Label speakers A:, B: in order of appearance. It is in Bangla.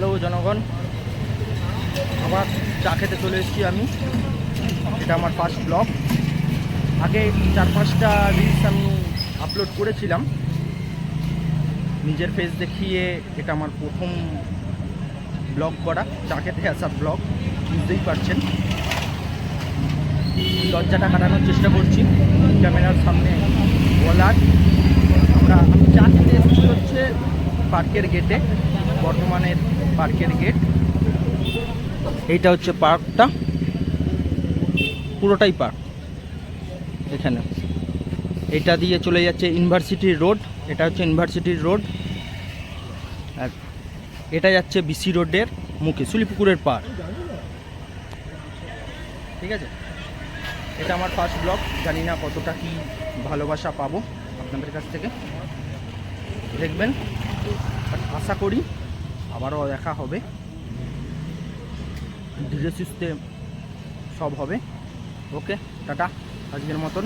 A: হ্যালো জনগণ, আবার চা খেতে চলে এসেছি আমি। এটা আমার ফার্স্ট ব্লগ। আগে 4-5টা রিলস আমি আপলোড করেছিলাম নিজের ফেস দেখিয়ে। এটা আমার প্রথম ব্লগ করা, চা খেতে আসা ব্লগ, বুঝতেই পারছেন। লজ্জাটা কাটানোর চেষ্টা করছি ক্যামেরার সামনে বলার। আমি চা খেতে এসেছি হচ্ছে পার্কের গেটে, বর্ধমানের পার্কের গেট। এইটা হচ্ছে পার্কটা, পুরোটাই পার্ক। এখানে এটা দিয়ে চলে যাচ্ছে ইউনিভার্সিটির রোড। এটা হচ্ছে ইউনিভার্সিটির রোড, আর এটা যাচ্ছে বিসি রোডের মুখে, শুলিপুকুরের পার। ঠিক আছে, এটা আমার ফার্স্ট ব্লগ। জানি না কতটা কি ভালোবাসা পাবো আপনাদের কাছ থেকে, দেখবেন। বাট আশা করি আবারও দেখা হবে, ধীরে সুস্থে সব হবে। ওকে, টাটা আজকের মতন।